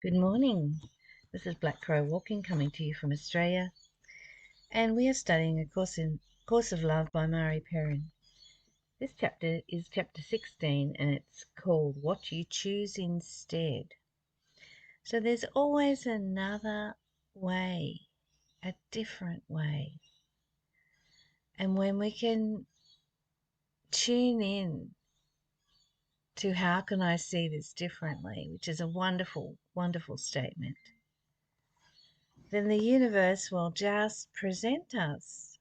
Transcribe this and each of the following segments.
Good morning. This is Black Crow Walking coming to you from Australia, and we are studying A Course of Love by Mari Perron. This chapter is chapter 16, and it's called What You Choose Instead. So there's always another way, a different way. And when we can tune in to how can I see this differently, which is a wonderful, wonderful statement, then the universe will just present us,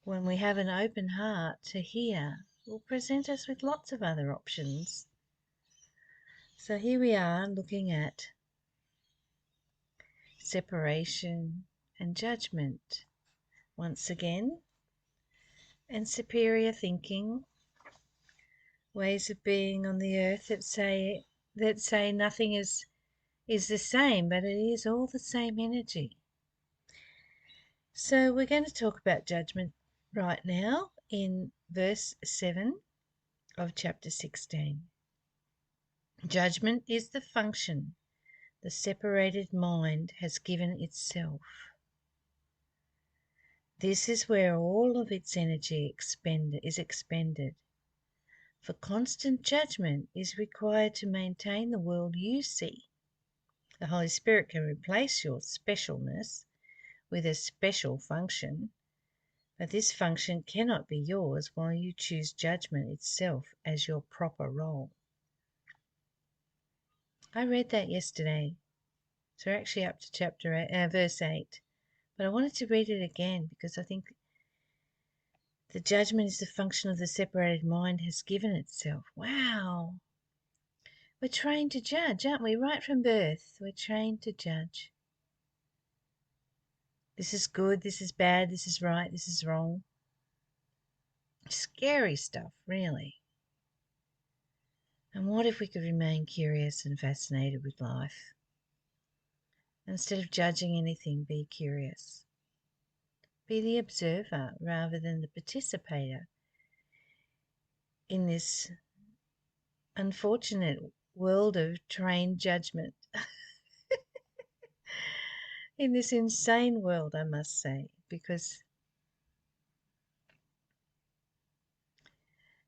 when we have an open heart to hear, will present us with lots of other options. So here we are looking at separation and judgment once again, and superior thinking, ways of being on the earth that say nothing is the same, but it is all the same energy. So we're going to talk about judgment right now in verse 7 of chapter 16. Judgment is the function the separated mind has given itself. This is where all of its energy is expended. For constant judgment is required to maintain the world you see. The Holy Spirit can replace your specialness with a special function, but this function cannot be yours while you choose judgment itself as your proper role. I read that yesterday, so we're actually up to verse 8, but I wanted to read it again because I think the judgment is the function of the separated mind has given itself. Wow! We're trained to judge, aren't we? Right from birth, we're trained to judge. This is good, this is bad, this is right, this is wrong. Scary stuff, really. And what if we could remain curious and fascinated with life? Instead of judging anything, be curious. Be the observer rather than the participator in this unfortunate world of trained judgment. In this insane world, I must say, because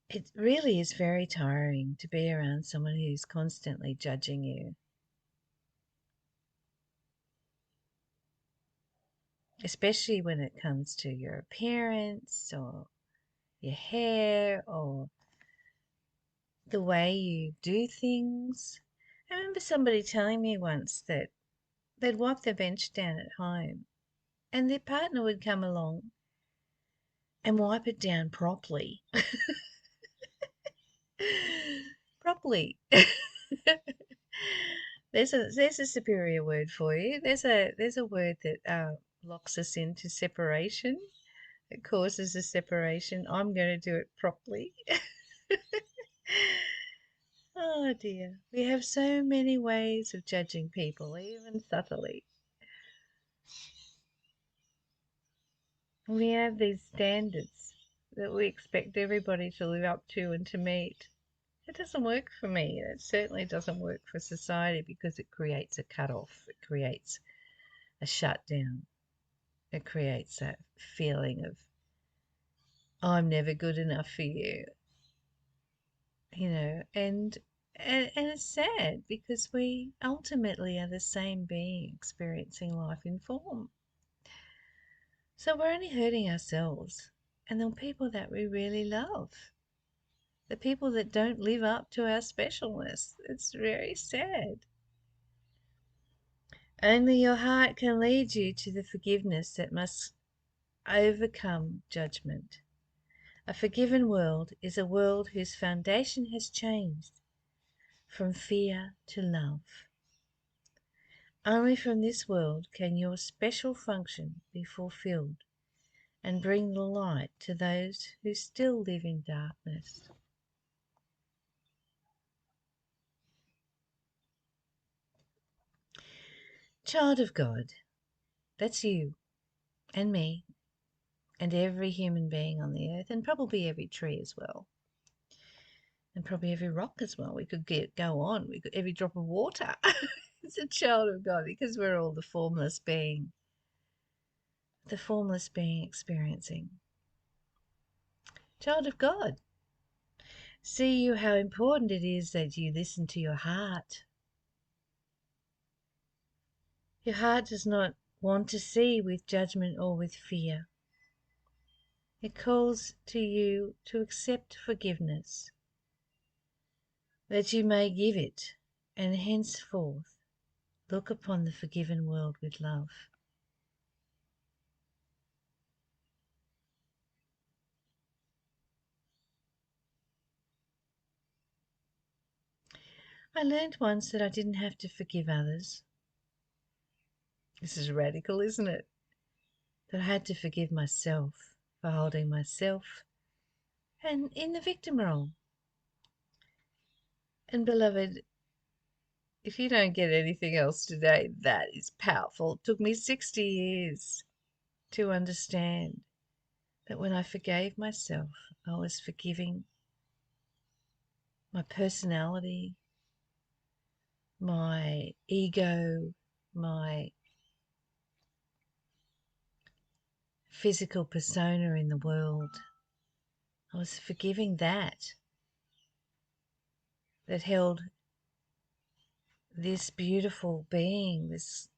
it really is very tiring to be around someone who's constantly judging you. Especially when it comes to your appearance or your hair or the way you do things. I remember somebody telling me once that they'd wipe their bench down at home and their partner would come along and wipe it down properly. Properly. There's a superior word for you. There's a word that locks us into separation. It causes a separation. I'm going to do it properly. Oh dear. We have so many ways of judging people, even subtly. We have these standards that we expect everybody to live up to and to meet. It doesn't work for me. It certainly doesn't work for society because it creates a cut-off. It creates a shutdown. It creates that feeling of, I'm never good enough for you, and it's sad because we ultimately are the same being experiencing life in form. So we're only hurting ourselves and the people that we really love, the people that don't live up to our specialness. It's very sad. Only your heart can lead you to the forgiveness that must overcome judgment. A forgiven world is a world whose foundation has changed from fear to love. Only from this world can your special function be fulfilled and bring the light to those who still live in darkness. Child of God, that's you and me and every human being on the earth, and probably every tree as well. and probably every rock as well. We could go on. We could every drop of water. It's a child of God because we're all the formless being experiencing. Child of God. See you how important it is that you listen to your heart. Your heart does not want to see with judgment or with fear. It calls to you to accept forgiveness, that you may give it, and henceforth look upon the forgiven world with love. I learned once that I didn't have to forgive others. This is radical, isn't it? That I had to forgive myself for holding myself and in the victim role. And beloved, if you don't get anything else today, that is powerful. It took me 60 years to understand that when I forgave myself, I was forgiving my personality, my ego, my physical persona in the world. I was forgiving that held this beautiful being, this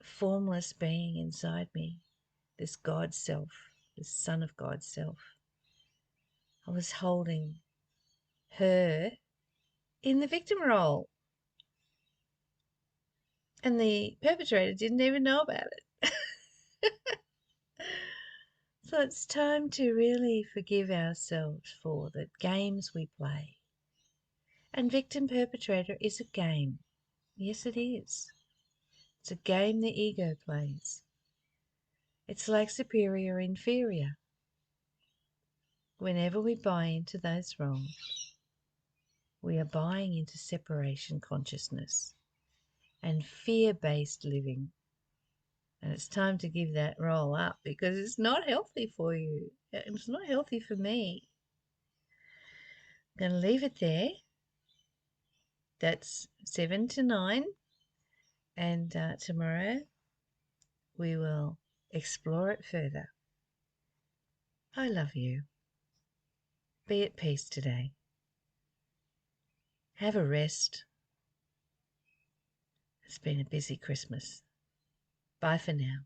formless being inside me, this God self, this Son of God self. I was holding her in the victim role. And the perpetrator didn't even know about it. So it's time to really forgive ourselves for the games we play. And victim perpetrator is a game. Yes, it is. It's a game the ego plays. It's like superior inferior. Whenever we buy into those roles, we are buying into separation consciousness and fear-based living. And it's time to give that role up because it's not healthy for you. It's not healthy for me. I'm going to leave it there. That's 7 to 9. And tomorrow we will explore it further. I love you. Be at peace today. Have a rest. It's been a busy Christmas. Bye for now.